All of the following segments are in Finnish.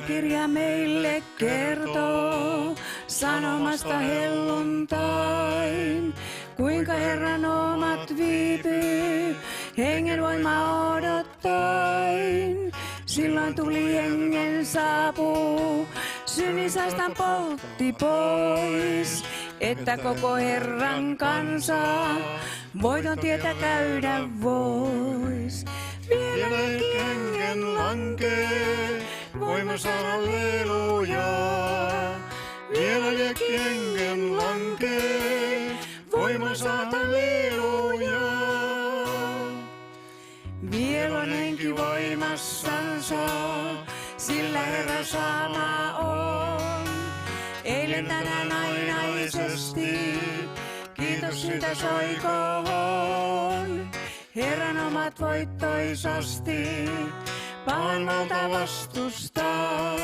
Kirja meille kertoo sanomasta helluntain, kuinka Herran omat viipyy hengen voima odottain. Silloin tuli hengen saapuu, synnisastan poltti pois, että koko Herran kansa voiton tietä käydä vois. Vielä hengen lankee, voimansa hallelujaa. Vielä hengen lankee, voimansa hallelujaa. Vielä on henki voimassansa, sillä Herra sama on. Eilen tänään ainaisesti, kiitos sitä soikoon. Herran omat voittoisasti, pahan valta vastustaa.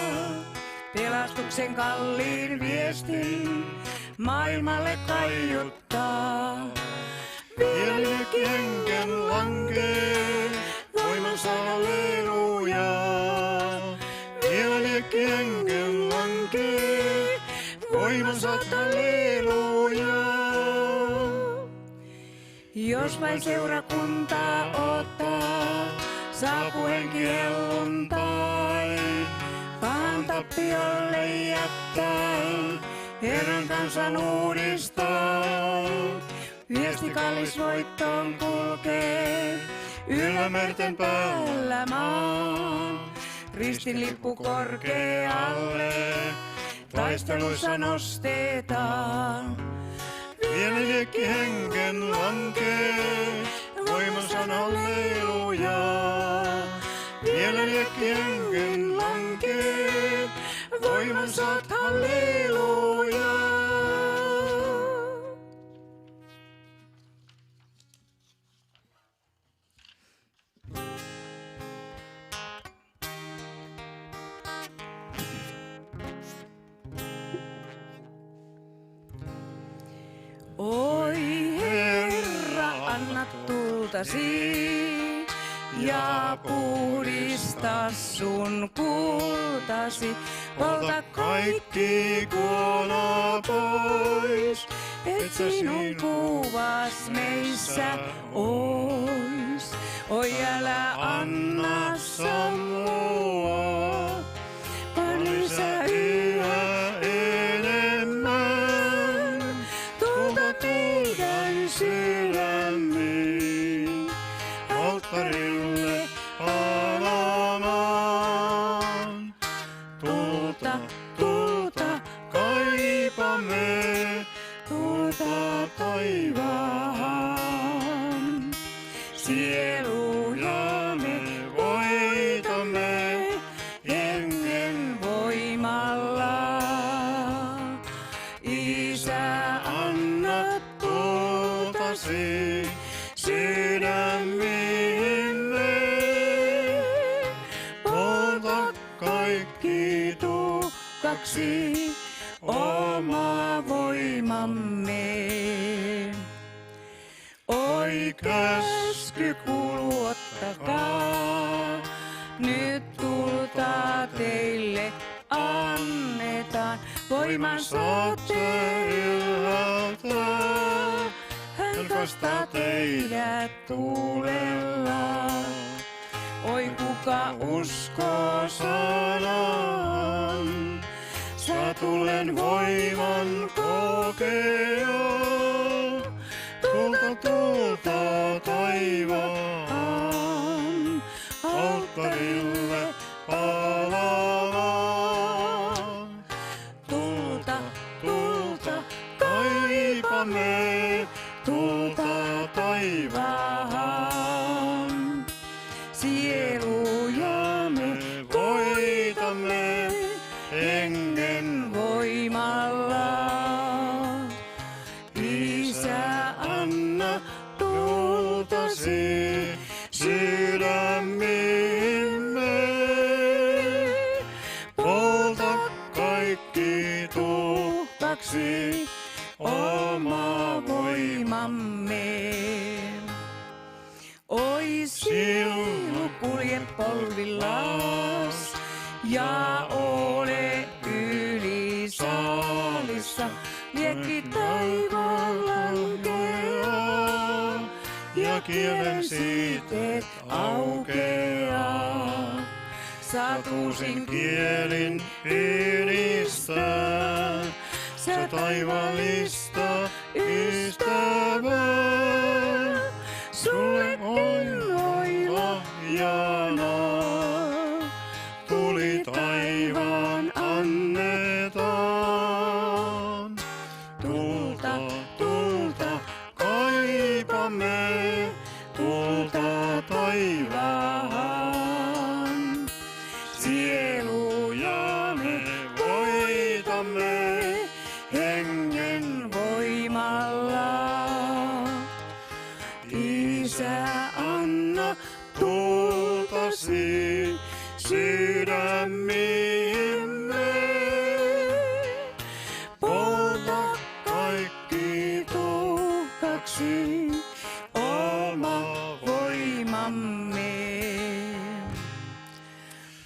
Pelastuksen kalliin viestin maailmalle kaiuttaa. Vielä hengen lankee, voimansa hallelujaa. Vielä hengen lankee, voimansa hallelujaa. Jos vain seurakunta ottaa, saapuu henki helluntain. Pahan tappiolle jättää, Herran kansan uudistaa. Viesti kallis voittoon kulkee, yllä merten päällä maan. Ristin lippu korkealle, taisteluissa nostetaan. Vielä hengen lankee, voimansa hallelujaa. Vielä hengen lankee, voimansa hallelujaa. Oi Herra, anna tultasi ja puhdista sun kultasi. Polta kaikki kuola pois, et sinun kuvas meissä ois. Oi älä anna sammua, vaan lisää yhä enemmän. Tulta meidän sydämiin, alttarille palamaan. Tulta kaipaamme, tulta taivaan. Sieluja me voitamme hengen voimalla. Isä, anna tultasi sydämiimme. Polta kaikki tuhkaksi oma voimamme. Oi käsky kuulu, ottakaa, nyt tulta teille annetaan. Voiman saatte ylhäältä, hän kastaa teidät tuulella. Oi kuka uskoo sanan, saa tulen voiman kokea. Tulta taivaan, alttarille palamaan. Tulta kaipaamme, tulta taivaan. Sieluja me voitamme hengen voimalla. Isä, anna tultasi sydämiimme. Polta kaikki tuhkaksi oma voimamme. Oi sielu kulje polvillas ja ja kielen siiteet aukeaa. Saat uusin kielin ylistää, sä taivaallista ystävää. Sullekin voi lahjana tuli taivaan annetaan. Tulta, tulta kaipaamme, tulta taivaan. Sieluja me voitamme hengen voimalla. Isä, anna tultasi sydämiimme. Polta kaikki tuhkaksi oma voimamme.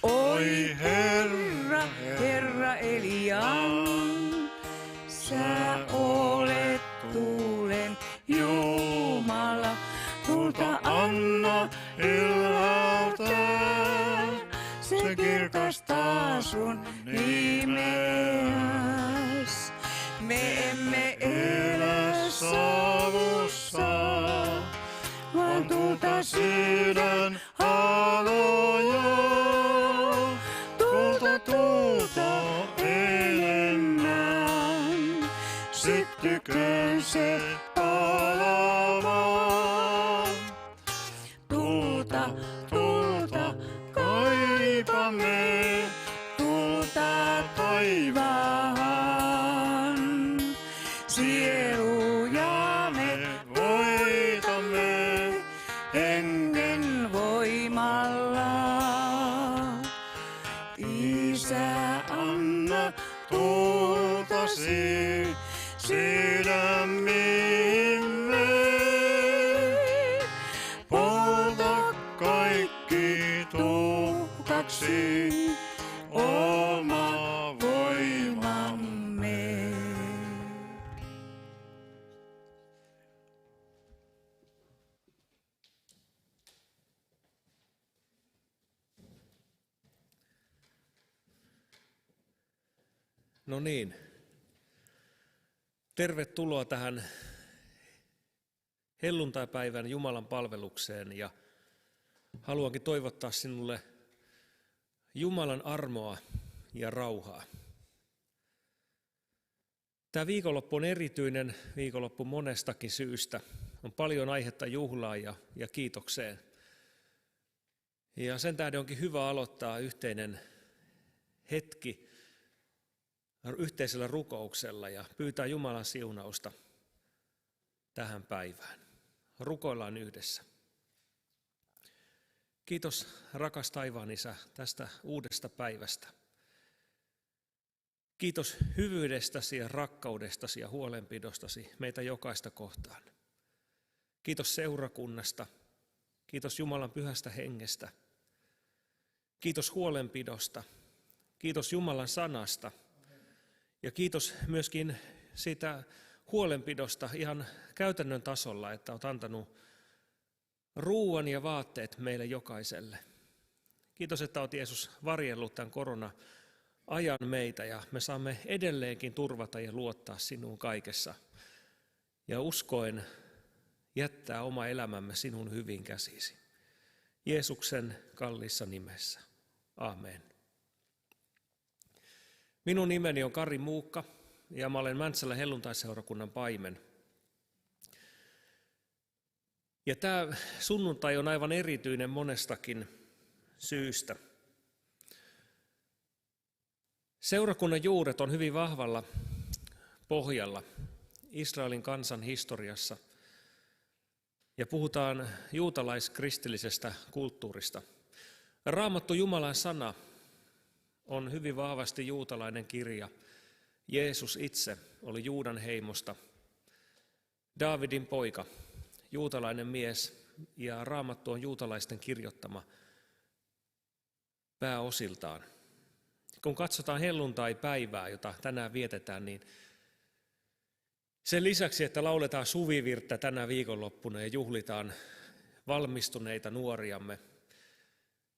Oi Herra, Herra Elian, sä olet tuulen Jumala. Tulta anna ylhäältä, se kirkastaa sun nimeäs. Me emme elä savussa, vaan tulta sydän haloja. Tulta, tulta enemmän, syttyköön se palamaan. Tulta, tulta kaipaamme, tulta taivaan. Sieluja me voitamme hengen voimalla. Isä, anna tultasi sydämiimme. Polta kaikki tuhkaksi oma voimamme. No niin, tervetuloa tähän helluntaipäivän Jumalan palvelukseen ja haluankin toivottaa sinulle Jumalan armoa ja rauhaa. Tämä viikonloppu on erityinen viikonloppu monestakin syystä. On paljon aihetta juhlaa ja kiitokseen. Ja sen tähden onkin hyvä aloittaa yhteinen hetki yhteisellä rukouksella ja pyytää Jumalan siunausta tähän päivään. Rukoillaan yhdessä. Kiitos rakas taivaan Isä tästä uudesta päivästä. Kiitos hyvyydestäsi ja rakkaudestasi ja huolenpidostasi meitä jokaista kohtaan. Kiitos seurakunnasta. Kiitos Jumalan pyhästä hengestä. Kiitos huolenpidosta. Kiitos Jumalan sanasta. Ja kiitos myöskin siitä huolenpidosta ihan käytännön tasolla, että olet antanut ruuan ja vaatteet meille jokaiselle. Kiitos, että olet Jeesus varjellut tämän korona-ajan meitä ja me saamme edelleenkin turvata ja luottaa sinuun kaikessa. Ja uskoen jättää oma elämämme sinun hyvin käsisi. Jeesuksen kalliissa nimessä. Amen. Minun nimeni on Kari Muukka ja mä olen Mäntsälän helluntaiseurakunnan paimen. Ja tämä sunnuntai on aivan erityinen monestakin syystä. Seurakunnan juuret on hyvin vahvalla pohjalla Israelin kansan historiassa ja puhutaan juutalaiskristillisestä kulttuurista. Raamattu Jumalan sana on hyvin vahvasti juutalainen kirja. Jeesus itse oli Juudan heimosta, Daavidin poika, juutalainen mies, ja Raamattu on juutalaisten kirjoittama pääosiltaan. Kun katsotaan helluntai-päivää, jota tänään vietetään, niin Sen lisäksi, että lauletaan suvivirttä tänä viikonloppuna ja juhlitaan valmistuneita nuoriamme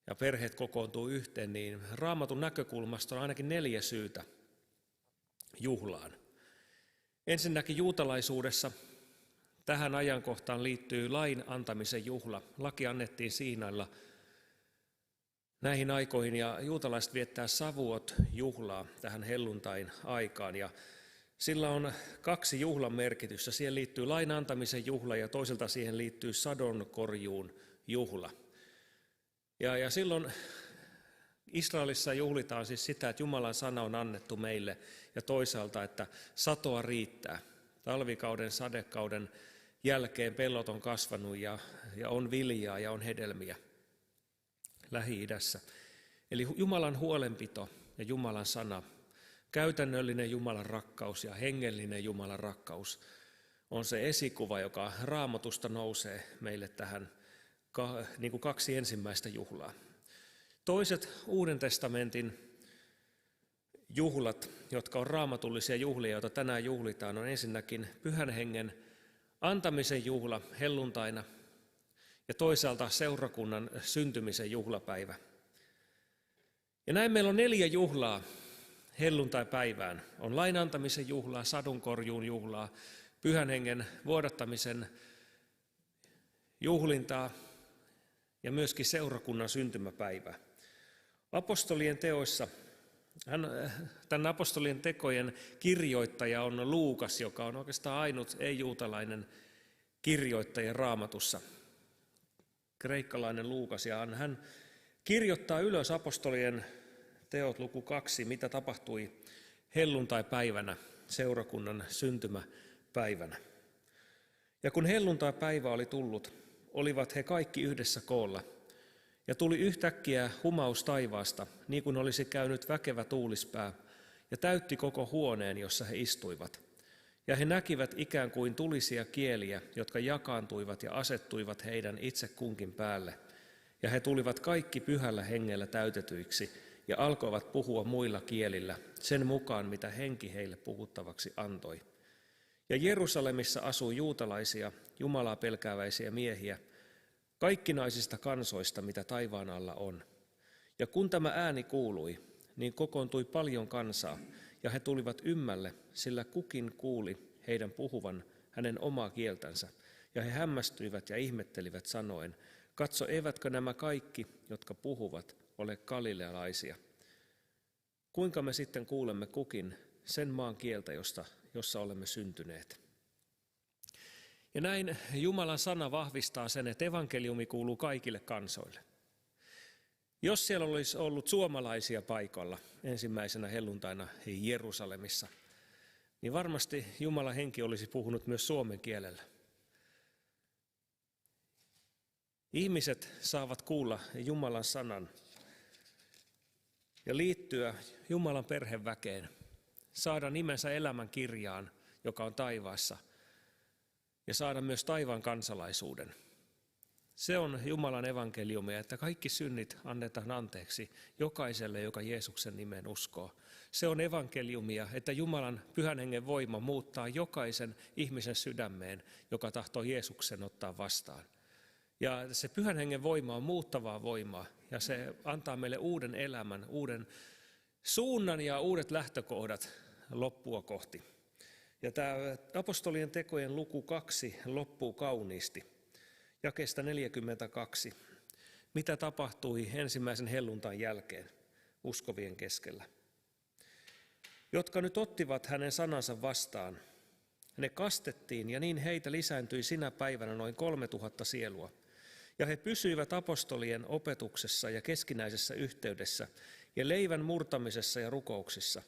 ja perheet kokoontuu yhteen, niin Raamatun näkökulmasta on ainakin 4 syytä juhlaan. Ensinnäkin juutalaisuudessa tähän ajankohtaan liittyy lain antamisen juhla. Laki annettiin Siinailla näihin aikoihin ja juutalaiset viettää Savuot-juhlaa tähän helluntain aikaan. Ja sillä on 2 juhlan merkitystä. Siihen liittyy lain antamisen juhla ja toisaalta siihen liittyy sadonkorjuun juhla. Ja silloin Israelissa juhlitaan siis sitä, että Jumalan sana on annettu meille ja toisaalta, että satoa riittää. Talvikauden, sadekauden jälkeen pellot on kasvanut ja on viljaa ja on hedelmiä Lähi-idässä. Eli Jumalan huolenpito ja Jumalan sana, käytännöllinen Jumalan rakkaus ja hengellinen Jumalan rakkaus on se esikuva, joka Raamatusta nousee meille tähän niin kuin 2 ensimmäistä juhlaa. Toiset Uuden testamentin juhlat, jotka on raamatullisia juhlia, joita tänään juhlitaan, on ensinnäkin Pyhän Hengen antamisen juhla helluntaina ja toisaalta seurakunnan syntymisen juhlapäivä. Ja näin meillä on 4 juhlaa helluntai-päivään. On lain antamisen juhlaa, sadonkorjuun juhlaa, Pyhän Hengen vuodattamisen juhlintaa ja myöskin seurakunnan syntymäpäivä. Apostolien teoissa, tämän apostolien tekojen kirjoittaja on Luukas, joka on oikeastaan ainut ei-juutalainen kirjoittaja Raamatussa. Kreikkalainen Luukas, ja hän kirjoittaa ylös apostolien teot luku 2, mitä tapahtui helluntai-päivänä, seurakunnan syntymäpäivänä. Ja kun helluntai-päivä oli tullut, olivat he kaikki yhdessä koolla, ja tuli yhtäkkiä humaus taivaasta, niin kuin olisi käynyt väkevä tuulispää, ja täytti koko huoneen, jossa he istuivat. Ja he näkivät ikään kuin tulisia kieliä, jotka jakaantuivat ja asettuivat heidän itse kunkin päälle. Ja he tulivat kaikki Pyhällä Hengellä täytetyiksi, ja alkoivat puhua muilla kielillä, sen mukaan mitä henki heille puhuttavaksi antoi. Ja Jerusalemissa asui juutalaisia, Jumalaa pelkääväisiä miehiä, kaikkinaisista kansoista, mitä taivaan alla on. Ja kun tämä ääni kuului, niin kokoontui paljon kansaa, ja he tulivat ymmälle, sillä kukin kuuli heidän puhuvan hänen omaa kieltänsä. Ja he hämmästyivät ja ihmettelivät sanoen, katso, eivätkö nämä kaikki, jotka puhuvat, ole galilealaisia? Kuinka me sitten kuulemme kukin sen maan kieltä, jossa olemme syntyneet? Ja näin Jumalan sana vahvistaa sen, että evankeliumi kuuluu kaikille kansoille. Jos siellä olisi ollut suomalaisia paikalla ensimmäisenä helluntaina Jerusalemissa, niin varmasti Jumalan henki olisi puhunut myös suomen kielellä. Ihmiset saavat kuulla Jumalan sanan ja liittyä Jumalan perheväkeen, saada nimensä elämän kirjaan, joka on taivaassa, ja saada myös taivaan kansalaisuuden. Se on Jumalan evankeliumia, että kaikki synnit annetaan anteeksi jokaiselle, joka Jeesuksen nimeen uskoo. Se on evankeliumia, että Jumalan Pyhän Hengen voima muuttaa jokaisen ihmisen sydämeen, joka tahtoo Jeesuksen ottaa vastaan. Ja se Pyhän Hengen voima on muuttavaa voimaa, ja se antaa meille uuden elämän, uuden suunnan ja uudet lähtökohdat loppua kohti. Ja tämä apostolien tekojen luku 2 loppuu kauniisti. Jakeesta 42. Mitä tapahtui ensimmäisen helluntain jälkeen uskovien keskellä? Jotka nyt ottivat hänen sanansa vastaan, ne kastettiin ja niin heitä lisääntyi sinä päivänä noin 3000 sielua. Ja he pysyivät apostolien opetuksessa ja keskinäisessä yhteydessä ja leivän murtamisessa ja rukouksissa.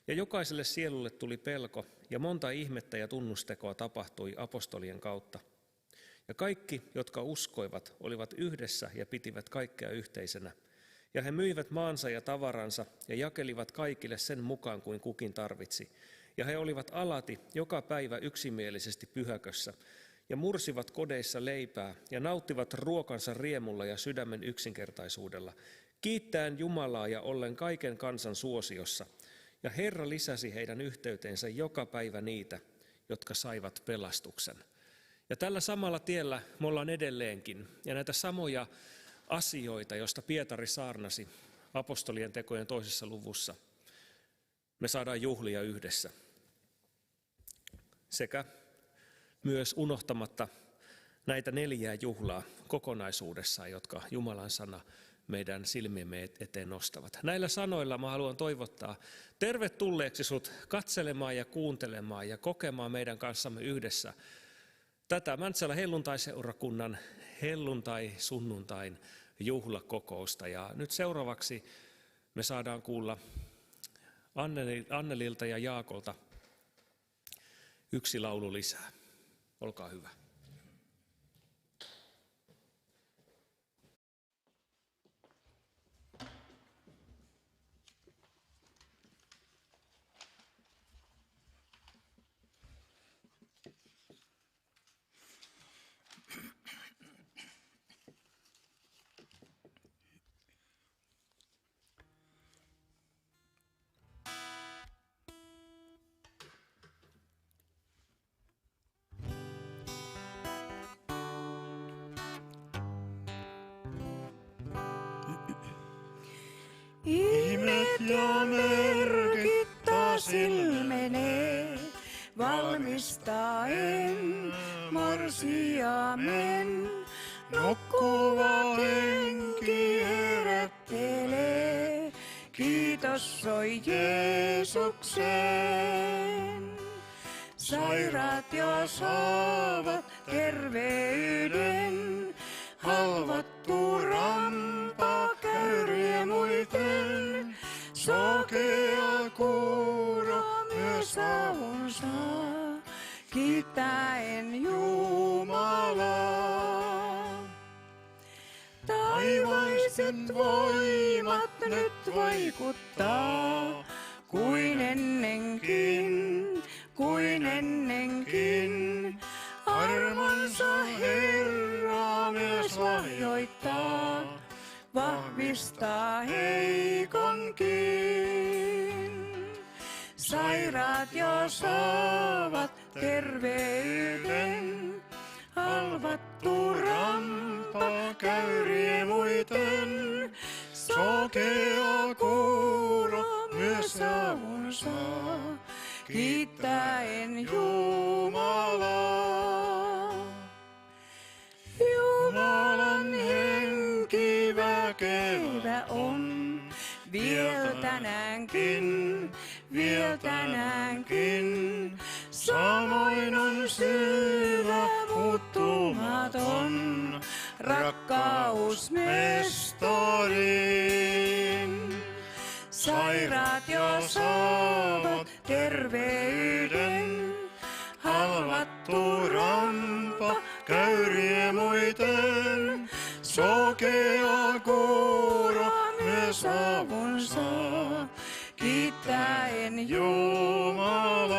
Ja jokaiselle sielulle tuli pelko ja monta ihmettä ja tunnustekoa tapahtui apostolien kautta. Ja kaikki, jotka uskoivat, olivat yhdessä ja pitivät kaikkea yhteisenä. Ja he myivät maansa ja tavaransa ja jakelivat kaikille sen mukaan kuin kukin tarvitsi. Ja he olivat alati joka päivä yksimielisesti pyhäkössä ja mursivat kodeissa leipää ja nauttivat ruokansa riemulla ja sydämen yksinkertaisuudella, kiittäen Jumalaa ja ollen kaiken kansan suosiossa. Ja Herra lisäsi heidän yhteyteensä joka päivä niitä, jotka saivat pelastuksen. Ja tällä samalla tiellä me ollaan edelleenkin. Ja näitä samoja asioita, joista Pietari saarnasi apostolien tekojen 2. luvussa, me saadaan juhlia yhdessä. Sekä myös unohtamatta näitä 4 juhlaa kokonaisuudessaan, jotka Jumalan sana meidän silmiemme eteen nostavat. Näillä sanoilla mä haluan toivottaa tervetulleeksi sut katselemaan ja kuuntelemaan ja kokemaan meidän kanssamme yhdessä tätä Mäntsälän helluntaiseurakunnan helluntai-sunnuntain juhlakokousta. Ja nyt seuraavaksi me saadaan kuulla Annelilta ja Jaakolta yksi laulu lisää. Olkaa hyvä. Ihmet ja merkit taas ilmenee, valmistaen morsiamen. Nukkuva henki herättelee, kiitos soi Jeesukseen. Sairaat jo saavat terveyden, halvattu rampa käy riemuiten. Sokea kuuro myös avun saa, kiittäen Jumalaa. Taivaiset voimat nyt vaikuttaa, kuin ennenkin, kuin ennenkin. Armonsa Herra myös lahjoittaa, vahvistaa heikonkin. Sairaat jo saavat terveyden, halvattu rampa käy riemuiten. Sokea kuuro myös avun saa, kiittäen Jumalaa. Jumalan henki väkevä on, viel tänäänkin, viel tänäänkin. Samoin on syvä muuttumaton rakkaus mestariin. Sairaat jo saavat terveyden, halvattu rampa käy riemuiten. Sokea kuuro myös avun saa, kiittäen Jumalaa.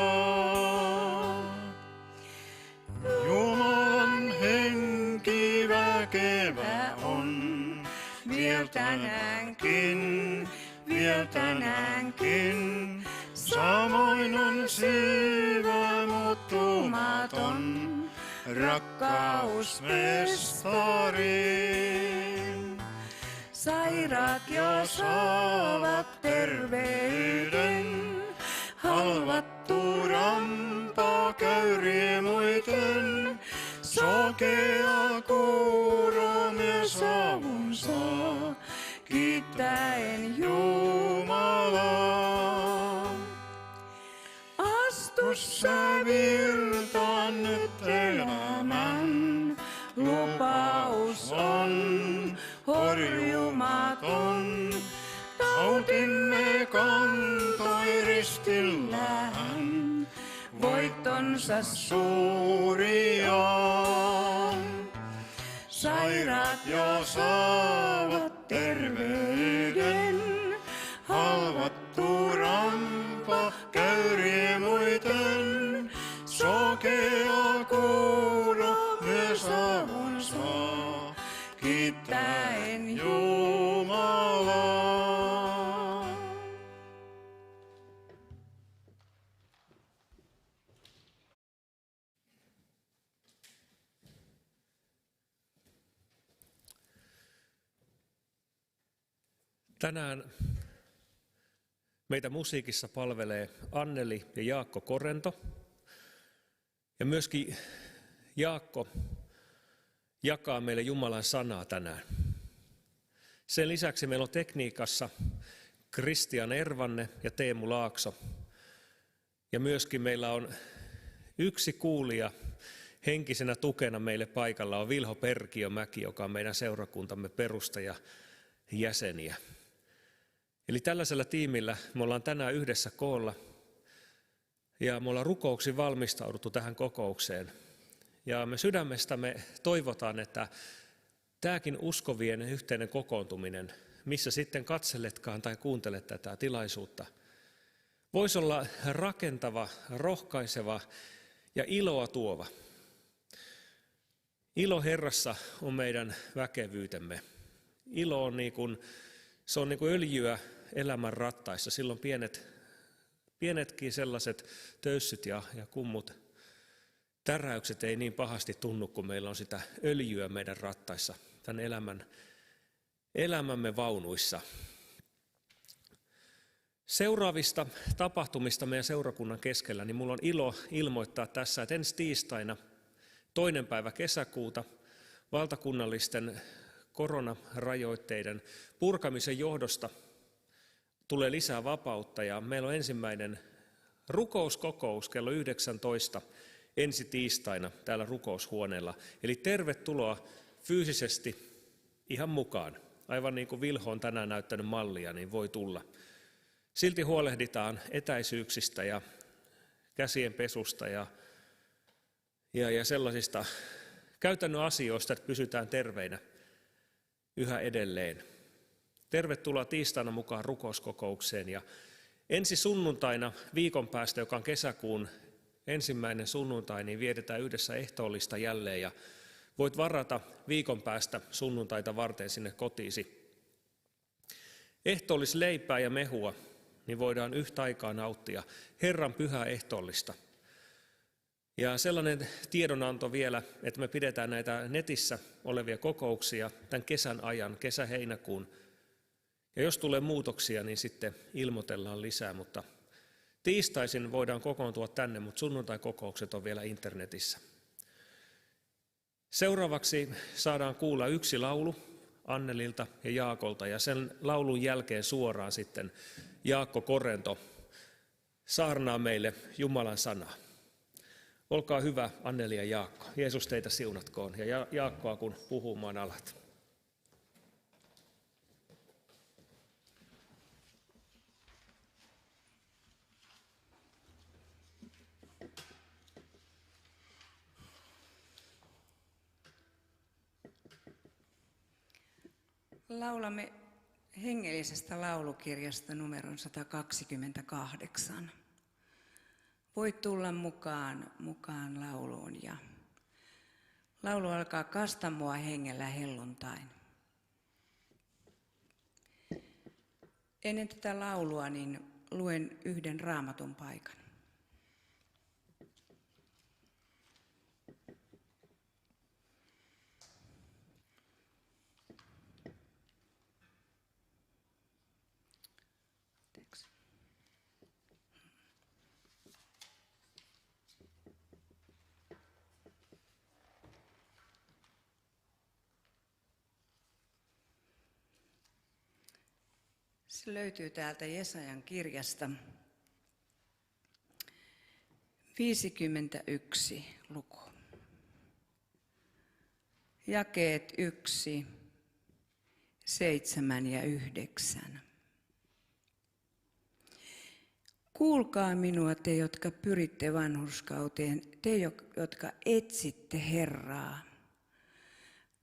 Jumalan henki väkevä on, viel tänäänkin, viel tänäänkin. Samoin on syvä muuttumaton rakkaus mestariin. Sairaat jo saavat terveyden, halvattu rampa käy riemuiten. Sokea kuuro myös avun saa, kiittäen Jumalaa. Astu sä virtaan nyt elämän, lupaus on horjumaton. Tautimme kantoi ristillään, voittonsa suuri on. Sairaat jo saavat terveyden, halvattu rampa käy riemuiten. Sokea kuuro myös avun saa, kiittäen Jumalaa. Tänään meitä musiikissa palvelee Anneli ja Jaakko Korento. Ja myöskin Jaakko jakaa meille Jumalan sanaa tänään. Sen lisäksi meillä on tekniikassa Kristian Ervanne ja Teemu Laakso. Ja myöskin meillä on yksi kuulija henkisenä tukena meille paikalla on Vilho Perkiomäki, joka on meidän seurakuntamme perustaja jäseniä. Eli tällaisella tiimillä me ollaan tänään yhdessä koolla ja me ollaan rukouksin valmistauduttu tähän kokoukseen. Ja me sydämestämme toivotaan, että tämäkin uskovien yhteinen kokoontuminen, missä sitten katseletkaan tai kuuntelet tätä tilaisuutta, voisi olla rakentava, rohkaiseva ja iloa tuova. Ilo Herrassa on meidän väkevyytemme. Ilo on niin kuin öljyä elämän rattaissa. Silloin pienetkin sellaiset töyssyt ja kummut täräykset ei niin pahasti tunnu, kun meillä on sitä öljyä meidän rattaissa, tämän elämämme vaunuissa. Seuraavista tapahtumista meidän seurakunnan keskellä, niin minulla on ilo ilmoittaa tässä, että ensi tiistaina 2. päivä kesäkuuta valtakunnallisten koronarajoitteiden purkamisen johdosta tulee lisää vapautta ja meillä on ensimmäinen rukouskokous kello 19 ensi tiistaina täällä rukoushuoneella. Eli tervetuloa fyysisesti ihan mukaan. Aivan niin kuin Vilho on tänään näyttänyt mallia, niin voi tulla. Silti huolehditaan etäisyyksistä ja käsien pesusta ja sellaisista käytännön asioista, että pysytään terveinä yhä edelleen. Tervetuloa tiistaina mukaan rukouskokoukseen ja ensi sunnuntaina viikon päästä, joka on kesäkuun 1. sunnuntai, niin vietetään yhdessä ehtoollista jälleen ja voit varata viikon päästä sunnuntaita varten sinne kotiisi. Ehtoollisleipää ja mehua, niin voidaan yhtä aikaa nauttia Herran pyhää ehtoollista. Ja sellainen tiedonanto vielä, että me pidetään näitä netissä olevia kokouksia tämän kesän ajan, kesä-heinäkuun. Ja jos tulee muutoksia, niin sitten ilmoitellaan lisää, mutta tiistaisin voidaan kokoontua tänne, mutta sunnuntai-kokoukset on vielä internetissä. Seuraavaksi saadaan kuulla yksi laulu Annelilta ja Jaakolta ja sen laulun jälkeen suoraan sitten Jaakko Korento saarnaa meille Jumalan sanaa. Olkaa hyvä, Anneli ja Jaakko. Jeesus teitä siunatkoon ja Jaakkoa kun puhumaan alat. Laulamme hengellisestä laulukirjasta numeron 128. Voit tulla mukaan lauluun ja laulu alkaa Kasta mua hengellä helluntain. Ennen tätä laulua niin luen yhden raamatun paikan. Se löytyy täältä Jesajan kirjasta 51 luku. Jakeet 1, 7 ja 9. Kuulkaa minua te, jotka pyritte vanhurskauteen, te, jotka etsitte Herraa.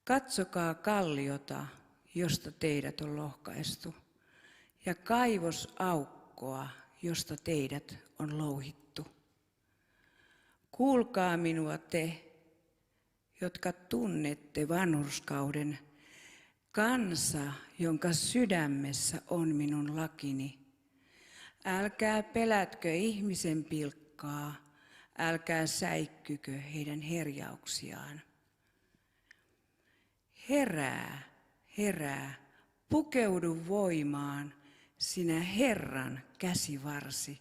Katsokaa kalliota, josta teidät on lohkaistu, ja kaivosaukkoa, josta teidät on louhittu. Kuulkaa minua te, jotka tunnette vanhurskauden, kansa, jonka sydämessä on minun lakini. Älkää pelätkö ihmisen pilkkaa, älkää säikkykö heidän herjauksiaan. Herää, herää, Pukeudu voimaan, sinä Herran käsivarsi.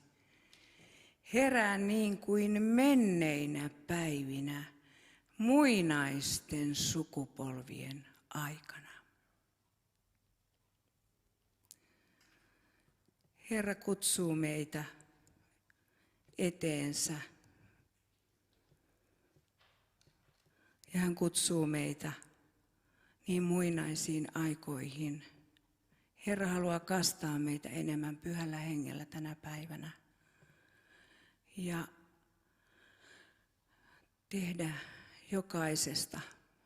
Herää niin kuin menneinä päivinä, muinaisten sukupolvien aikana. Herra kutsuu meitä eteensä. Ja hän kutsuu meitä niin muinaisiin aikoihin. Herra haluaa kastaa meitä enemmän Pyhällä Hengellä tänä päivänä. Ja tehdä jokaisesta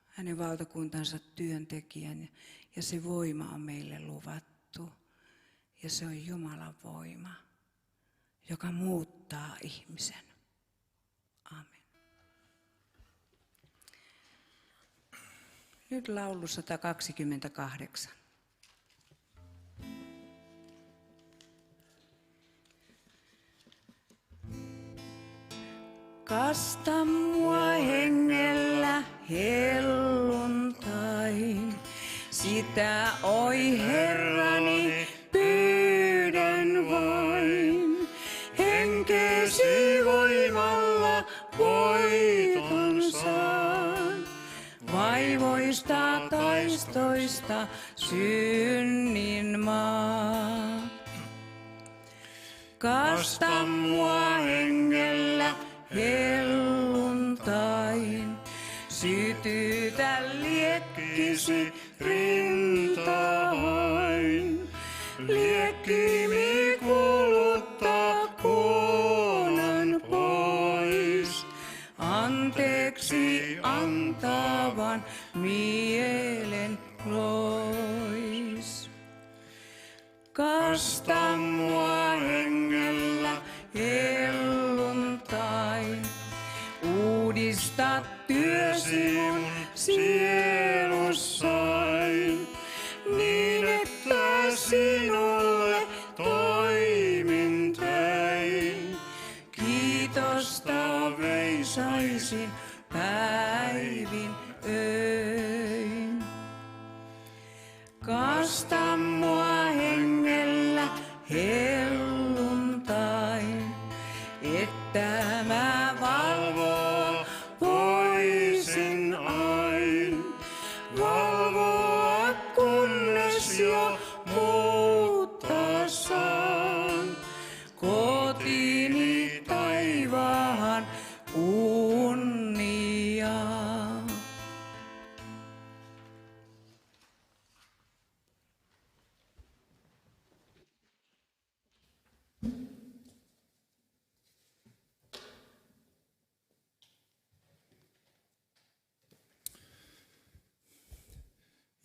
hänen valtakuntansa työntekijän. Ja se voima on meille luvattu. Ja se on Jumalan voima, joka muuttaa ihmisen. Amen. Nyt laulu 128. Kasta mua hengellä helluntain, sitä oi Herrani pyydän vain. Henkesi voimalla voiton saan, vaivoista taistoista synnin maa. Kasta mua hengellä helluntain, sytytä liekkisi rintahain. Liekkimi kuluttaa kuonan pois, anteeksi antavan mielen lois. Kasta mua hengellä helluntain, uudista työsi mun sielussain, niin että sinulle toimin tein. Kiitosta veisaisin päivin öin. Kasta mua hengellä helluntain, että mä valvoa voisin ain. Valvoa kunnes jo muuttaa saan, kotiini taivaan kunniaa.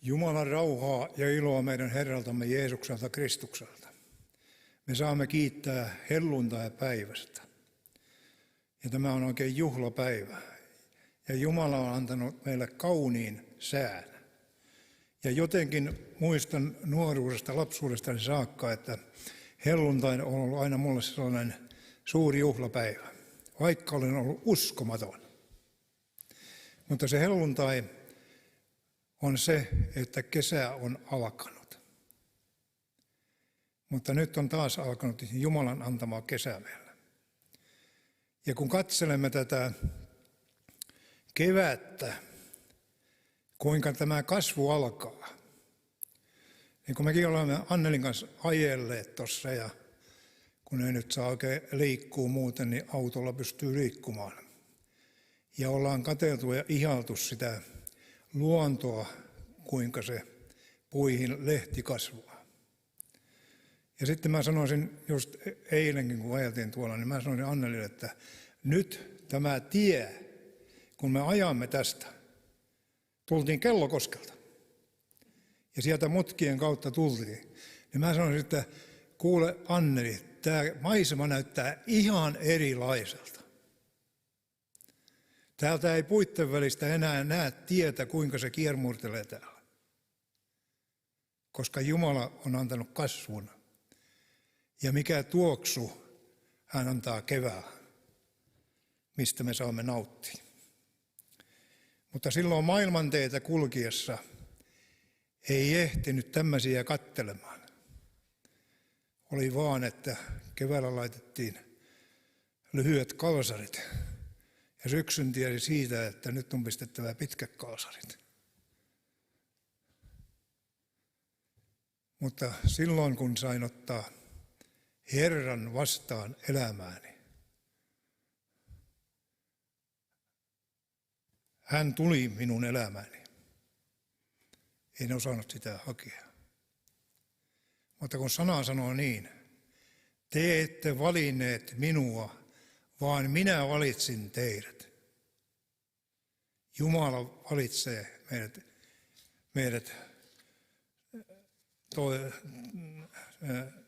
Jumalan rauhaa ja iloa meidän Herraltamme Jeesukselta Kristukselta. Me saamme kiittää helluntai-päivästä. Ja tämä on oikein juhlapäivä. Ja Jumala on antanut meille kauniin sään. Ja jotenkin muistan nuoruudesta, lapsuudestani saakka, että helluntai on ollut aina mulle sellainen suuri juhlapäivä. Vaikka olen ollut uskomaton. Mutta se helluntai on se, että kesä on alkanut. Mutta nyt on taas alkanut Jumalan antamaa kesää meillä. Ja kun katselemme tätä kevättä, kuinka tämä kasvu alkaa, niin kun mekin olemme Annelin kanssa ajelleet tuossa, ja kun ei nyt saa oikein liikkua muuten, niin autolla pystyy liikkumaan. Ja ollaan katseltu ja ihailtu sitä luontoa, kuinka se puihin lehti kasvaa. Ja sitten mä sanoisin, just eilenkin kun ajeltiin tuolla, niin mä sanoisin Annelille, että nyt tämä tie, kun me ajamme tästä, tultiin Kellokoskelta ja sieltä mutkien kautta tultiin, niin mä sanoisin, että kuule Anneli, tämä maisema näyttää ihan erilaiselta. Täältä ei puitten välistä enää näe tietä, kuinka se kiermurtelee täällä. Koska Jumala on antanut kasvun. Ja mikä tuoksu hän antaa keväällä, mistä me saamme nauttia. Mutta silloin maailmanteitä kulkiessa ei ehtinyt tämmöisiä kattelemaan. Oli vaan, että keväällä laitettiin lyhyet kalsarit ja syksyn tiesi siitä, että nyt on pistettävä pitkät kalsarit. Mutta silloin kun sain ottaa Herran vastaan elämääni, hän tuli minun elämääni. En osannut sitä hakea. Mutta kun sana sanoo niin, te ette valinneet minua, vaan minä valitsin teidät. Jumala valitsee meidät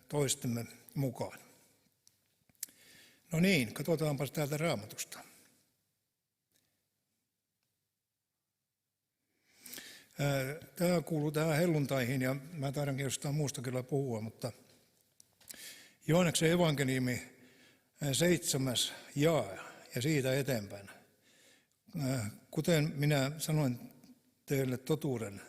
toistemme mukaan. No niin, katsotaanpas täältä Raamatusta. Tämä kuuluu tähän helluntaihin ja mä taidankin jostain muusta kyllä puhua, mutta Johanneksen evankeliumi 7. jae ja siitä eteenpäin. Kuten minä sanoin teille totuuden.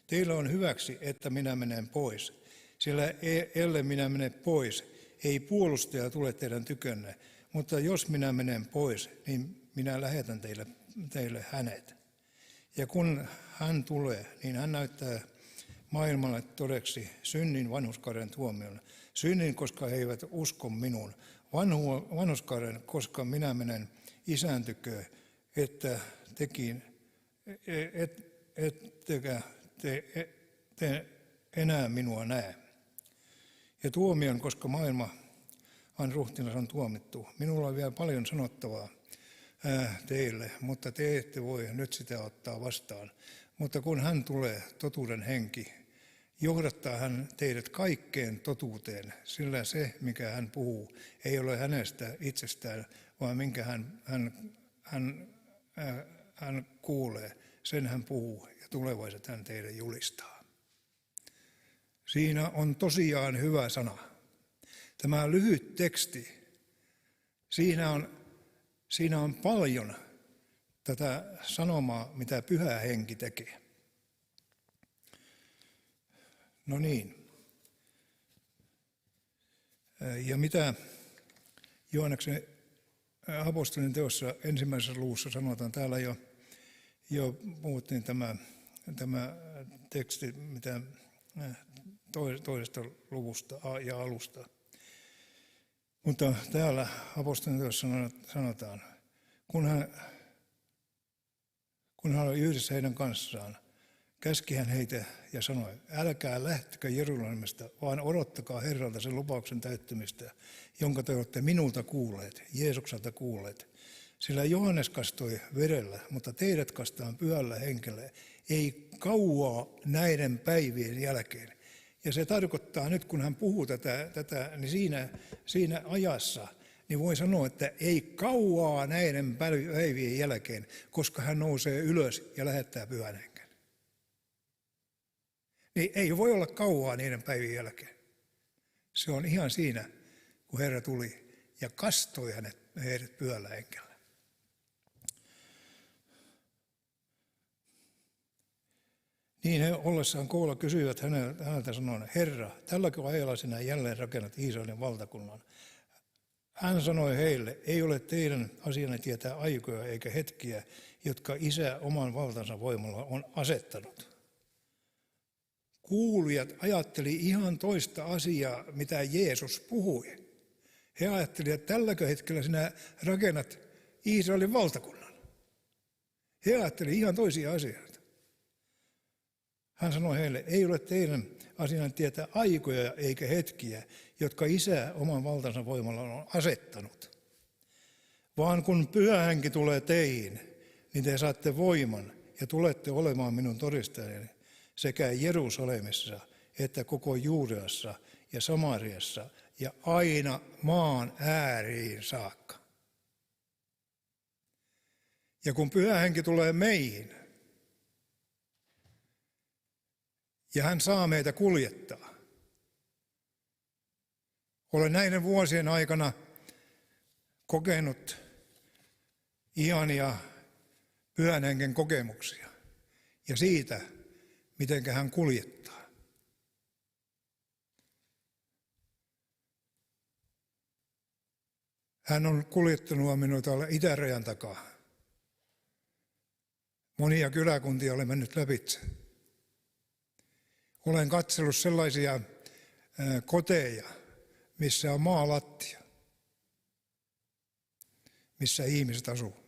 Teillä on hyväksi, että minä menen pois, sillä ellei minä mene pois, ei puolustaja tule teidän tykönne, mutta jos minä menen pois, niin minä lähetän teille hänet. Ja kun hän tulee, niin hän näyttää maailmalle todeksi synnin vanhurskauden tuomion. Synnin, koska he eivät usko minuun. Vanhurskauden, koska minä menen Isän tykö, ettekä te enää minua näe. Ja tuomion, koska maailma ruhtinas on tuomittu. Minulla on vielä paljon sanottavaa teille, mutta te ette voi nyt sitä ottaa vastaan. Mutta kun hän tulee, totuuden henki, johdattaa hän teidät kaikkeen totuuteen, sillä se, mikä hän puhuu, ei ole hänestä itsestään, vaan minkä hän kuulee, sen hän puhuu ja tulevaiset hän teille julistaa. Siinä on hyvä sana. Tämä lyhyt teksti, siinä on paljon tätä sanomaa, mitä Pyhä Henki tekee. No niin. Ja mitä Johanneksen apostolin teossa ensimmäisessä luvussa sanotaan, täällä jo puhuttiin tämä teksti, mitä toisesta luvusta ja alusta. Mutta täällä apostolin teossa sanotaan, kun hän oli yhdessä heidän kanssaan, käski hän heitä ja sanoi, älkää lähtekö Jerusalemista, vaan odottakaa Herralta sen lupauksen täyttymistä, jonka te olette minulta kuulleet, Jeesukselta kuulleet. Sillä Johannes kastoi vedellä, mutta teidät kastaan Pyhällä Hengellä, ei kauaa näiden päivien jälkeen. Ja se tarkoittaa nyt, kun hän puhuu tätä niin siinä ajassa, niin voi sanoa, että ei kauaa näiden päivien jälkeen, koska hän nousee ylös ja lähettää Pyhän Hengen. Niin ei voi olla kauaa niiden päivien jälkeen. Se on ihan siinä, kun Herra tuli ja kastoi heidät Pyhällä Hengellä. Niin he ollessaan koolla kysyivät häneltä sanoen, Herra, tälläkö ajalla sinä jälleen rakennat Israelin valtakunnan? Hän sanoi heille, ei ole teidän asianne tietää aikoja eikä hetkiä, jotka Isä oman valtansa voimalla on asettanut. Kuulijat ajatteli ihan toista asiaa, mitä Jeesus puhui. He ajattelivat, että tälläkö hetkellä sinä rakennat Israelin valtakunnan. He ajattelivat ihan toisia asioita. Hän sanoi heille, ei ole teidän asianne tietää aikoja eikä hetkiä, jotka Isä oman valtansa voimalla on asettanut. Vaan kun Pyhä Henki tulee teihin, niin te saatte voiman ja tulette olemaan minun todistajani sekä Jerusalemissa että koko Juudeassa ja Samariassa ja aina maan ääriin saakka. Ja kun Pyhä Henki tulee meihin, ja hän saa meitä kuljettaa. Olen näiden vuosien aikana kokenut ihania Pyhän Hengen kokemuksia. ja siitä, miten hän kuljettaa. Hän on kuljettanut minua tuolla itärajan takaa. Monia kyläkuntia olen mennyt lävitse. Olen katsellut sellaisia koteja, missä on maalattia, missä ihmiset asuu.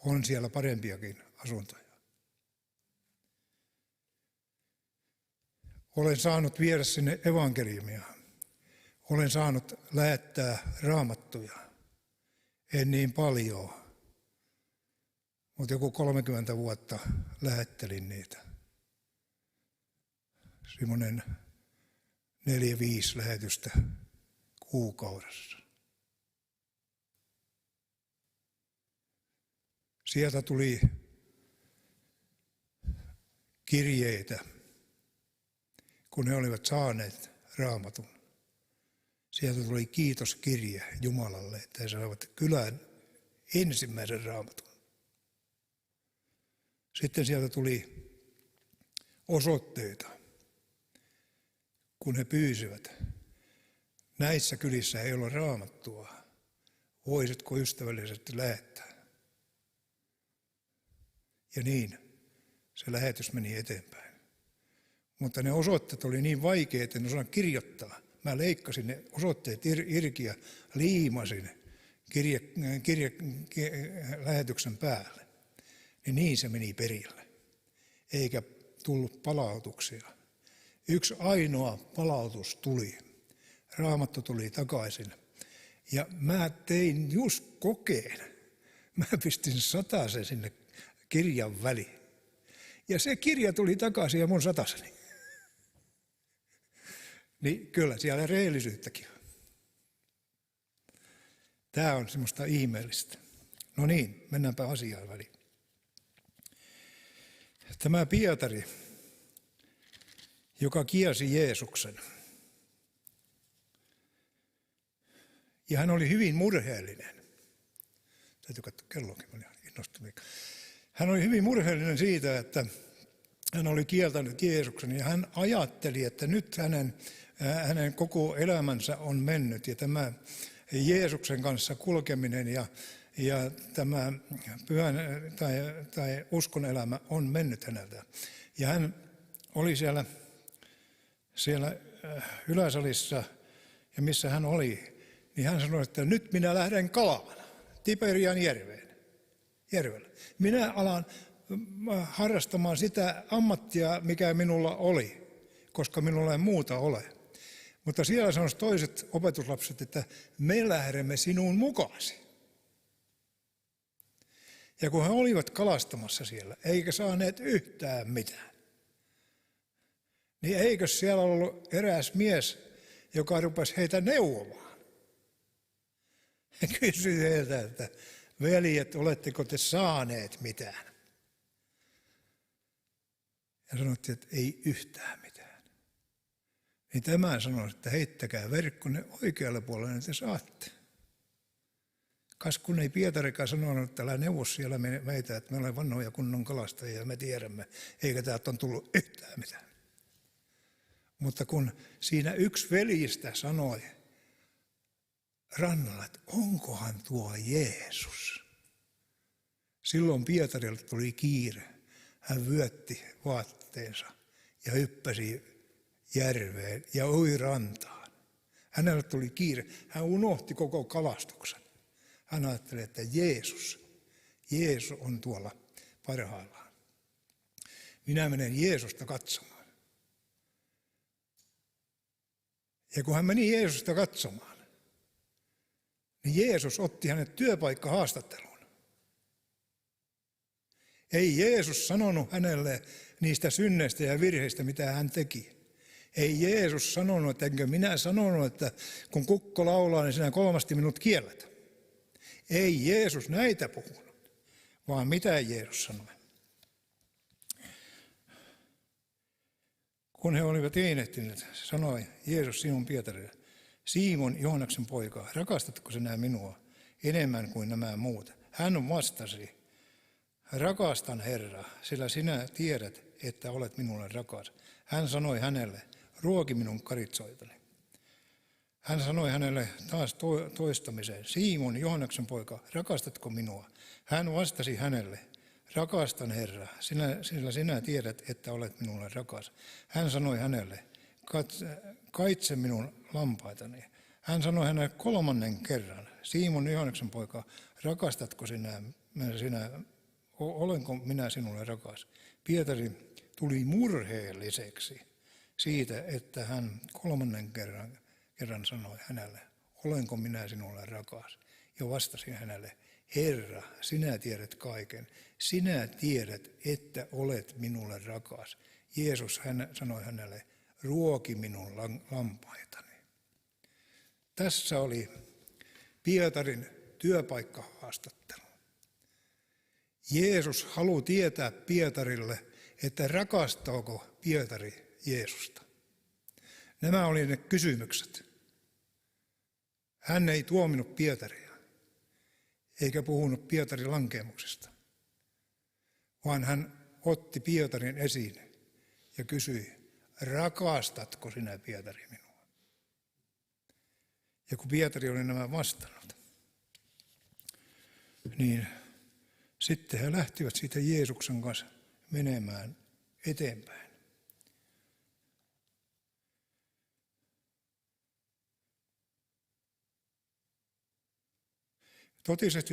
On siellä parempiakin asuntoja. Olen saanut viedä sinne evankeliumia. Olen saanut lähettää raamattuja. En niin paljon, mutta joku 30 vuotta lähettelin niitä. Semmoinen 4-5 lähetystä kuukaudessa. Sieltä tuli kirjeitä, kun he olivat saaneet raamatun. Sieltä tuli kiitoskirje Jumalalle, että he saivat kylän ensimmäisen raamatun. Sitten sieltä tuli osoitteita, kun he pyysivät. Näissä kylissä ei ole raamattua. Voisitko ystävällisesti lähettää? Ja niin se lähetys meni eteenpäin. Mutta ne osoitteet oli niin vaikeat, en osannut kirjoittaa. Mä leikkasin ne osoitteet irki ja liimasin lähetyksen päälle. Niin se meni perille. Eikä tullut palautuksia. Yksi ainoa palautus tuli. Raamattu tuli takaisin. Ja mä tein just kokeen. Mä pistin 100 sinne kirjan väliin. Ja se kirja tuli takaisin ja mun 100. Niin kyllä siellä rehellisyyttäkin on. Tämä on semmoista ihmeellistä. No niin, mennäänpä asiaan väliin. Tämä Pietari, joka kielsi Jeesuksen. Ja hän oli hyvin murheellinen. Täytyy katsoa kelloakin, mä olin innostunut. Hän oli hyvin murheellinen siitä, että hän oli kieltänyt Jeesuksen ja hän ajatteli, että nyt hänen koko elämänsä on mennyt ja tämä Jeesuksen kanssa kulkeminen ja tämä pyhän tai uskon elämä on mennyt häneltä. Ja hän oli siellä yläsalissa ja missä hän oli, niin hän sanoi, että nyt minä lähden kalaan Tiberian järvellä. Minä alan harrastamaan sitä ammattia, mikä minulla oli, koska minulla ei muuta ole. Mutta siellä sanoisi toiset opetuslapset, että me lähdemme sinuun mukaasi. Ja kun he olivat kalastamassa siellä, eikä saaneet yhtään mitään, niin eikö siellä ollut eräs mies, joka rupesi heitä neuvomaan? He kysyi heiltä, että veljet, oletteko te saaneet mitään? Ja sanottiin, että ei yhtään mitään. Niin tämä sanoi, että heittäkää verkkonne oikealle puolelle, niin te saatte. Kas kun ei Pietarikaan sanonut, että älä neuvo siellä meitä, että me olemme vanhoja kunnon kalastajia ja me tiedämme, eikä täältä on tullut yhtään mitään. Mutta kun siinä yksi veljistä sanoi rannalla, että onkohan tuo Jeesus? Silloin Pietarille tuli kiire. Hän vyötti vaatteensa ja hyppäsi järveen ja ui rantaan. Hänelle tuli kiire. Hän unohti koko kalastuksen. Hän ajatteli, että Jeesus on tuolla parhaillaan. Minä menen Jeesusta katsomaan. Ja kun hän meni Jeesusta katsomaan, niin Jeesus otti hänet työpaikkahaastatteluun. Ei Jeesus sanonut hänelle niistä synneistä ja virheistä, mitä hän teki. Ei Jeesus sanonut, että enkö minä sanonut, että kun kukko laulaa, niin sinä 3 minut kiellät. Ei Jeesus näitä puhunut, vaan mitä Jeesus sanoi. Kun he olivat einehtineet, sanoi Jeesus Simon Pietarille, Simon Johanaksen poika, rakastatko sinä minua enemmän kuin nämä muut? Hän vastasi, rakastan Herra, sillä sinä tiedät, että olet minulle rakas. Hän sanoi hänelle, ruoki minun karitsoitani. Hän sanoi hänelle taas toistamiseen, Simon, Johanneksen poika, rakastatko minua? Hän vastasi hänelle, rakastan Herra, sillä sinä tiedät, että olet minulle rakas. Hän sanoi hänelle, kaitse minun lampaitani. Hän sanoi hänelle 3. kerran, Simon, Johanneksen poika, rakastatko sinä, olenko minä sinulle rakas? Pietari tuli murheelliseksi siitä, että hän 3. kerran sanoi hänelle, olenko minä sinulle rakas? Ja vastasi hänelle, Herra, sinä tiedät kaiken. Sinä tiedät, että olet minulle rakas. Jeesus sanoi hänelle, ruoki minun lampaitani. Tässä oli Pietarin työpaikkahaastattelu. Jeesus haluaa tietää Pietarille, että rakastaako Pietari Jeesusta. Nämä oli ne kysymykset. Hän ei tuominut Pietaria, eikä puhunut Pietarin lankeemuksesta, vaan hän otti Pietarin esiin ja kysyi, rakastatko sinä Pietari minua? Ja kun Pietari oli nämä vastannut, niin sitten he lähtivät siitä Jeesuksen kanssa menemään eteenpäin.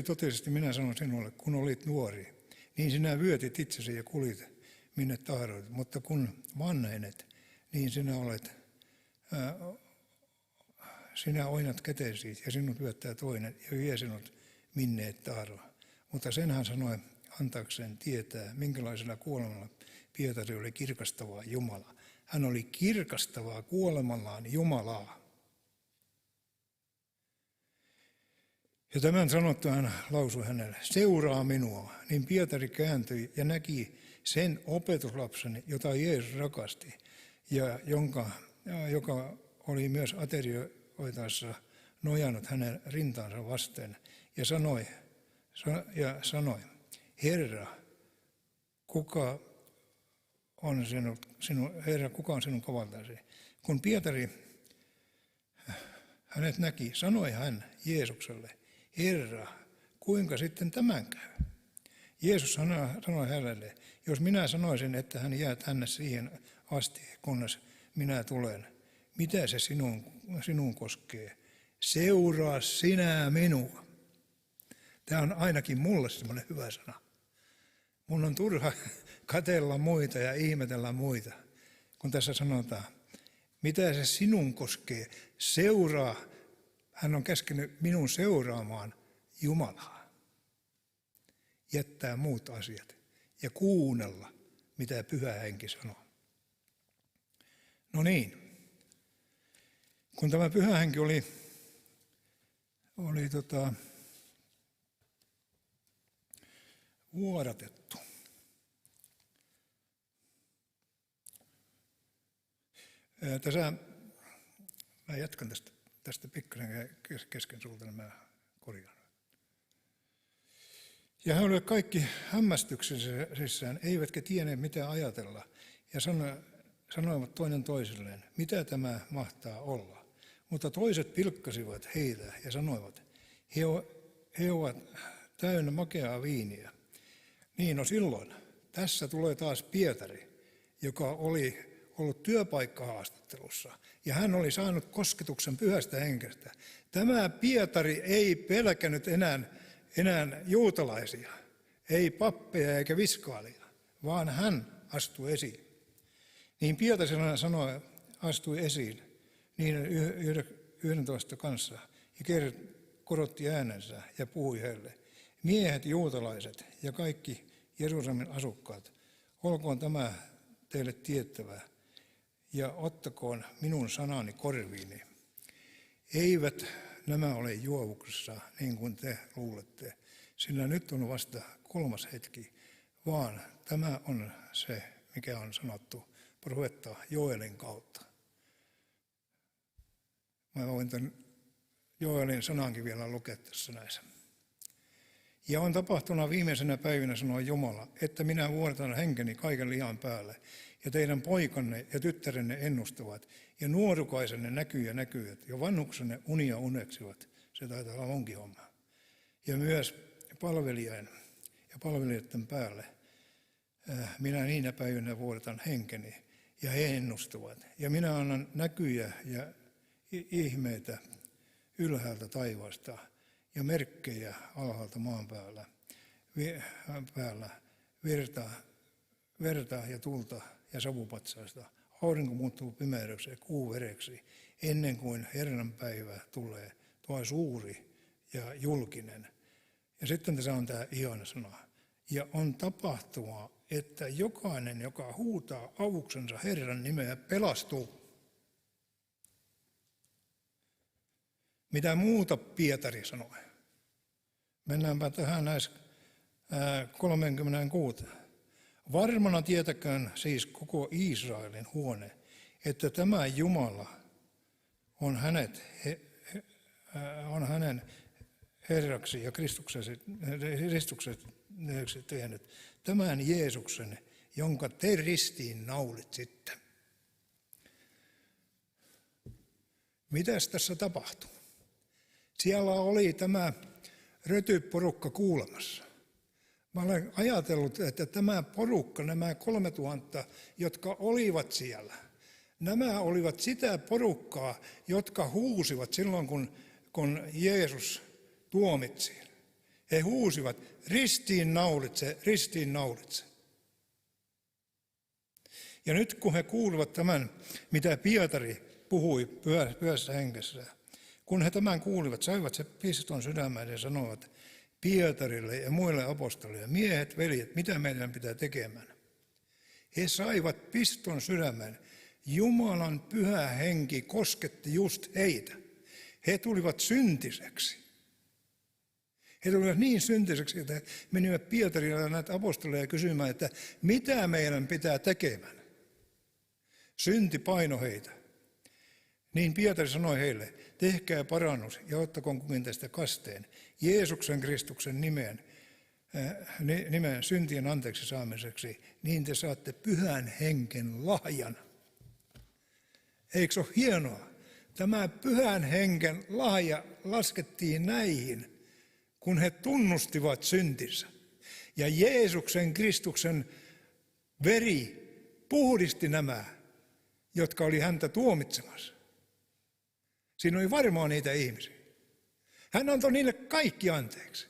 Totisesti minä sanon sinulle, kun olit nuori, niin sinä vyötit itsesi ja kulit minne tahdoit, mutta kun vanhenet, niin sinä oinat kätesi ja sinut vyöttää toinen ja vie sinut minne et tahdo. Mutta sen hän sanoi antaakseen tietää, minkälaisella kuolemalla Pietari oli kirkastavaa Jumalaa. Hän oli kirkastavaa kuolemallaan Jumalaa. Ja tämän sanottu hän lausui hänelle, seuraa minua. Niin Pietari kääntyi ja näki sen opetuslapsen, jota Jeesus rakasti, ja joka oli myös aterioitaessa nojannut hänen rintaansa vasten. Ja sanoi, Herra, kuka on sinun kavaltasi? Kun Pietari hänet näki, sanoi hän Jeesukselle, Herra, kuinka sitten tämän käy? Jeesus sanoi hänelle, jos minä sanoisin, että hän jää tänne siihen asti, kunnes minä tulen, mitä se sinun koskee? Seuraa sinä minua. Tämä on ainakin mulle semmoinen hyvä sana. Mun on turha katsella muita ja ihmetellä muita, kun tässä sanotaan, mitä se sinun koskee? Seuraa. Hän on käskenyt minun seuraamaan Jumalaa. Jättää muut asiat ja kuunnella, mitä Pyhä Henki sanoo. No niin, kun tämä Pyhä Henki oli vuodatettu. Tässä mä jatkan tästä pikkasen kesken sulta, niin mä korjaan. Ja he olivat kaikki hämmästyksissään, eivätkä tienneet mitä ajatella, ja sanoivat toinen toisilleen, mitä tämä mahtaa olla. Mutta toiset pilkkasivat heitä ja sanoivat, he ovat täynnä makeaa viiniä. Niin, no silloin tässä tulee taas Pietari, joka oli ollut työpaikkahaastattelussa, ja hän oli saanut kosketuksen Pyhästä Hengestä. Tämä Pietari ei pelkännyt enää juutalaisia, ei pappeja eikä viskaalia, vaan hän astui esiin. Niin Pietari astui esiin niiden 11 kanssa ja korotti äänensä ja puhui heille. Miehet juutalaiset ja kaikki Jerusalemin asukkaat, olkoon tämä teille tiettävää ja ottakoon minun sanani korviini. Eivät nämä ole juovuksessa niin kuin te luulette, sillä nyt on vasta 3. hetki, vaan tämä on se, mikä on sanottu profeetta Joelin kautta. Mä voin tämän Joelin sanankin vielä lukea tässä näissä. Ja on tapahtunut viimeisenä päivinä, sanoo Jumala, että minä vuodan henkeni kaiken lihan päälle, ja teidän poikanne ja tyttärenne ennustavat, ja nuorukaisenne näkyvät, ja vanhuksenne unia uneksivat. Se taitaa olla munkin homma. Ja myös palvelijan ja palvelijoiden päälle minä niinä päivinä vuodan henkeni, ja he ennustavat. Ja minä annan näkyjä ja ihmeitä ylhäältä taivaasta ja merkkejä alhaalta maan päällä verta ja tulta ja savupatsaista. Aurinko muuttuu pimeydeksi ja kuu vereksi, ennen kuin Herran päivä tulee, tuo suuri ja julkinen. Ja sitten tässä on tämä ihana sana. Ja on tapahtumaa, että jokainen, joka huutaa avuksensa Herran nimeä, pelastuu. Mitä muuta Pietari sanoi? Mennäänpä tähän näissä 36. Varmana tietäköön siis koko Israelin huone, että tämä Jumala on hänen Herraksi ja Kristukseksi tehnyt tämän Jeesuksen, jonka te ristiin naulitsitte. Mitäs tässä tapahtui? Siellä oli tämä rötyporukka kuulemassa. Mä olen ajatellut, että tämä porukka, nämä 3000, jotka olivat siellä, nämä olivat sitä porukkaa, jotka huusivat silloin, kun Jeesus tuomitsi. He huusivat, ristiin naulitse, ristiin naulitse. Ja nyt kun he kuulivat tämän, mitä Pietari puhui pyhässä hengessä, kun he tämän kuulivat, saivat se piston sydämään ja sanoivat Pietarille ja muille apostolille, miehet, veljet, mitä meidän pitää tekemään? He saivat piston sydämään. Jumalan pyhä henki kosketti just heitä. He tulivat syntiseksi. He tulivat niin syntiseksi, että he menivät Pietarille ja näitä apostoleja kysymään, että mitä meidän pitää tekemään. Synti paino heitä. Niin Pietari sanoi heille, tehkää parannus ja ottakoon kukin tästä kasteen Jeesuksen Kristuksen nimeen syntien anteeksi saamiseksi, niin te saatte pyhän henken lahjan. Eikö se ole hienoa? Tämä pyhän henken lahja laskettiin näihin, kun he tunnustivat syntinsä. Ja Jeesuksen Kristuksen veri puhdisti nämä, jotka oli häntä tuomitsemassa. Siinä oli varmaan niitä ihmisiä. Hän antoi niille kaikki anteeksi.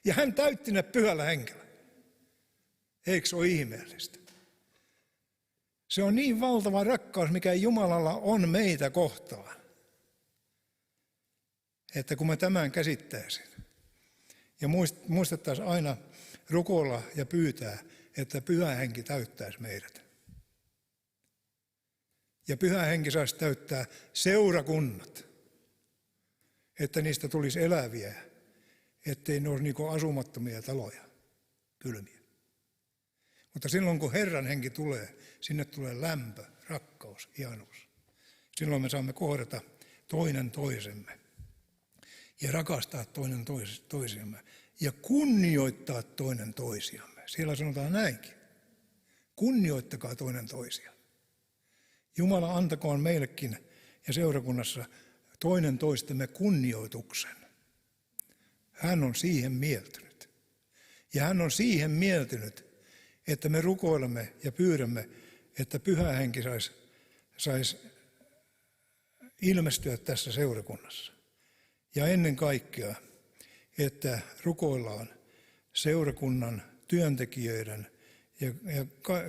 Ja hän täytti ne pyhällä hengellä. Eikö se ole ihmeellistä? Se on niin valtava rakkaus, mikä Jumalalla on meitä kohtaan. Että kun mä tämän käsittäisin ja muistettaisiin aina rukoilla ja pyytää, että pyhä henki täyttäisi meidät. Ja pyhä henki saisi täyttää seurakunnat, että niistä tulisi eläviä, ettei ne olisi niin kuin asumattomia taloja, kylmiä. Mutta silloin kun Herran henki tulee, sinne tulee lämpö, rakkaus, ihanuus. Silloin me saamme kohdata toinen toisemme ja rakastaa toinen toisiamme ja kunnioittaa toinen toisiamme. Siellä sanotaan näinkin. Kunnioittakaa toinen toisiamme. Jumala antakoon meillekin ja seurakunnassa toinen toistemme kunnioituksen. Hän on siihen mieltynyt. Ja hän on siihen mieltynyt, että me rukoilemme ja pyydämme, että pyhä henki saisi ilmestyä tässä seurakunnassa. Ja ennen kaikkea, että rukoillaan seurakunnan työntekijöiden ja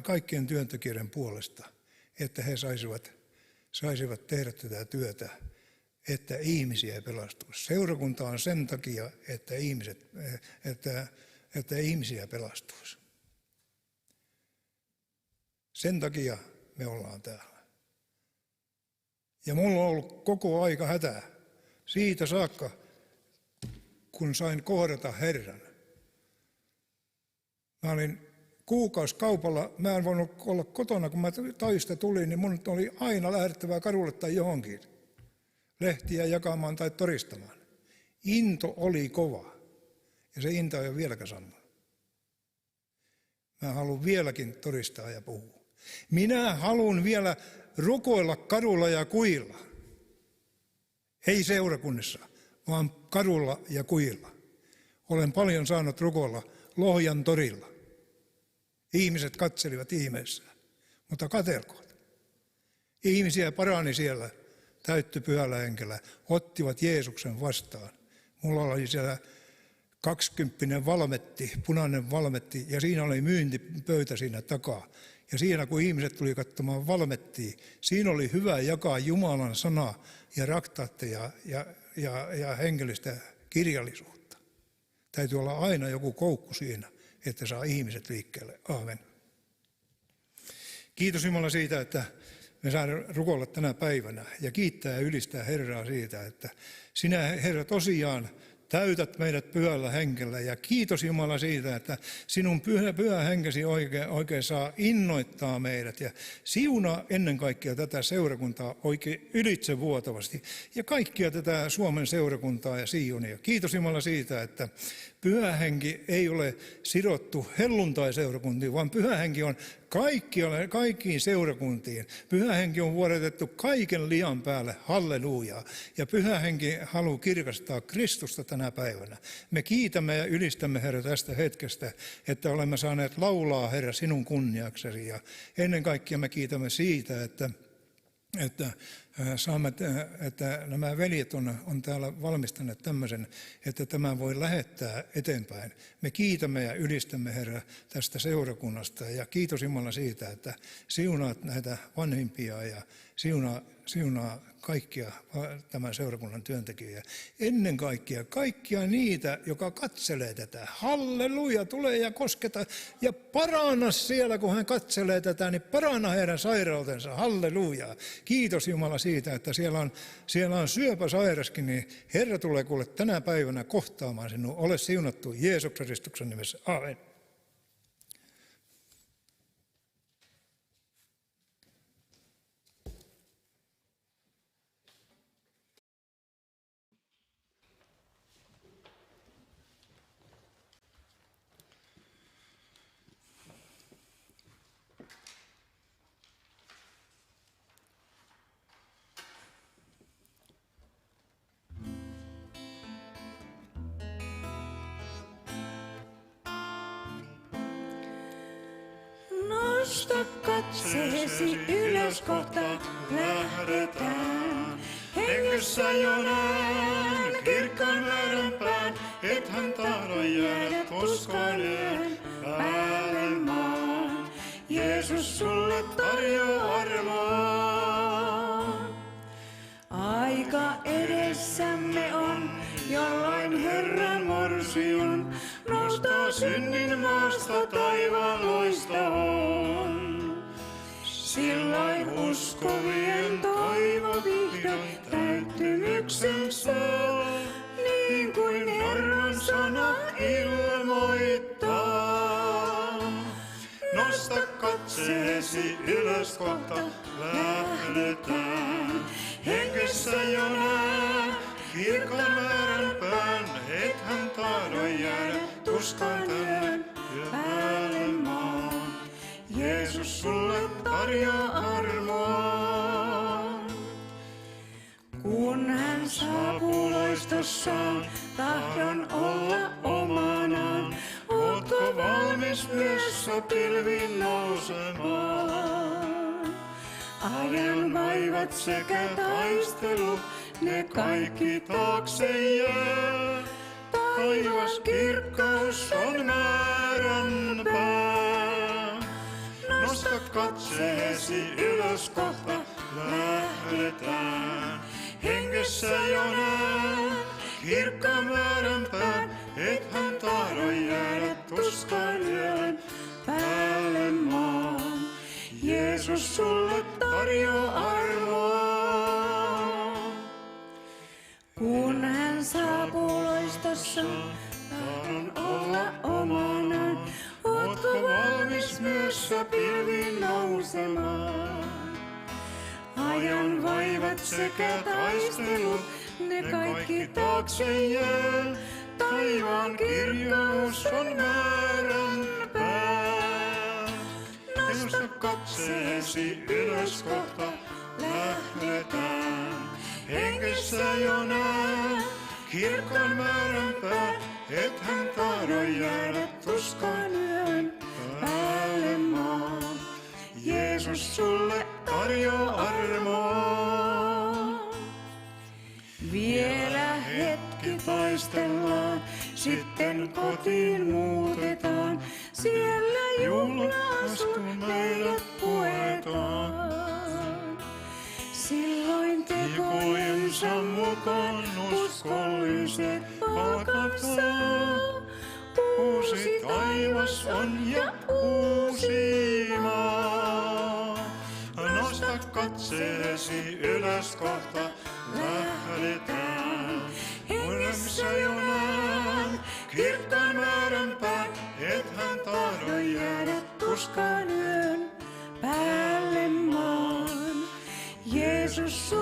kaikkien työntekijöiden puolesta, että he saisivat tehdä tätä työtä, että ihmisiä pelastuisi. Seurakunta on sen takia, että ihmisiä pelastuisi. Sen takia me ollaan täällä. Ja mulla on ollut koko aika hätää siitä saakka, kun sain kohdata Herran. Mä olin kuukausikaupalla, mä en voinut olla kotona, kun mä taista tulin, niin mun oli aina lähdettävä kadulle tai johonkin. Lehtiä jakamaan tai todistamaan. Into oli kova. Ja se into ei ole vieläkään sama. Mä haluan vieläkin todistaa ja puhua. Minä haluan vielä rukoilla kadulla ja kujilla. Ei seurakunnissa, vaan kadulla ja kujilla. Olen paljon saanut rukoilla Lohjan torilla. Ihmiset katselivat ihmeissään, mutta katselkoot. Ihmisiä parani siellä, täytty pyhällä henkellä, ottivat Jeesuksen vastaan. Mulla oli siellä 20 valmetti, punainen valmetti, ja siinä oli myyntipöytä siinä takaa. Ja siinä kun ihmiset tuli katsomaan valmettia, siinä oli hyvä jakaa Jumalan sanaa ja rakkautta ja hengellistä kirjallisuutta. Täytyy olla aina joku koukku siinä, että saa ihmiset liikkeelle. Aamen. Kiitos Jumala siitä, että me saadaan rukoilla tänä päivänä ja kiittää ja ylistää Herraa siitä, että sinä Herra tosiaan täytät meidät pyhällä henkellä ja kiitos Jumala siitä, että sinun pyhä henkesi oikein saa innoittaa meidät ja siunaa ennen kaikkea tätä seurakuntaa oikein ylitsevuotavasti ja kaikkia tätä Suomen seurakuntaa ja Sionia. Kiitos Jumala siitä, että pyhä henki ei ole sidottu helluntai-seurakuntiin, vaan pyhä henki on kaikkiin seurakuntiin. Pyhä henki on vuodatettu kaiken lian päälle, halleluujaa. Ja pyhä henki haluaa kirkastaa Kristusta tänä päivänä. Me kiitämme ja ylistämme Herra tästä hetkestä, että olemme saaneet laulaa Herra sinun kunniaksesi. Ja ennen kaikkea me kiitämme siitä, että nämä veljet on täällä valmistaneet tämmöisen, että tämän voi lähettää eteenpäin. Me kiitämme ja ylistämme Herra tästä seurakunnasta ja kiitos Jumala siitä, että siunaat näitä vanhimpia ja siunaa kaikkia tämän seurakunnan työntekijöitä. Ennen kaikkia niitä, joka katselee tätä. Halleluja, tule ja kosketa ja paranna siellä, kun hän katselee tätä, niin paranna heidän sairautensa. Halleluja. Kiitos Jumala siitä, että siellä on syöpäsairaskin, niin Herra tulee kuule tänä päivänä kohtaamaan sinua. Ole siunattu Jeesuksen Kristuksen nimessä. Aamen. Nosta katseesi ylös, kohta lähdetään. Hengessä jo näen kirkkaan määränpään, et hän tahdo jäädä koskaan yön päälle maan. Jeesus sulle tarjoaa armoa. Aika edessämme on, jolloin Herran morsion nostaa synnin maasta taivaan loistoon. Silloin uskovien toivo vihdoin täyttymyksen saa, niin kuin Herran sana ilmoittaa. Nosta katseesi ylös, kohta lähdetään. Hengessä jo näen kirkkaan määränpään, et hän tahdo jäädä tuskaan tänne päälle maan. Jeesus sulle tarjoaa armoa. Kun hän saapuu loistossaan, tahdon olla omanaan. Ootko valmis myös pilviin nousemaan? Ajan vaivat sekä taistelu, ne kaikki taakse jää. Taivas kirkkaus on määränpää. Nosta katseesi ylös, kohta lähdetään. Hengessä jo näen kirkkaan määränpään, et hän tahdo jäädä tuskaan yön päälle maan. Jeesus sulle tarjoaa armoa. Kun hän saapuu loistossaan, tahdon olla omanaan. Ootko valmis myös pilviin nousemaan? Ajan vaivat sekä taistelu, ne kaikki taakse jää. taivaan kirjaus on määränpää. Nosta katseesi ylös, kohta lähdetään. Hengessä jo näen kirkkaan määränpää, et hän tahdo jäädä tuskan yön päälle maan. Jeesus sulle tarjoaa armoa. Vielä hetki taistellaan, sitten kotiin muutetaan. Siellä juhla-asu meidät puetaan. Silloin tekojensa mukaan uskolliset palkat saa. Uusi taivas on ja uusi maa. Nosta katseesi ylös, kohta lähdetään. Hengessä jo näen kirkkaan määränpää, et hän tahdo jäädä tuskan yön päälle maan. Jeesus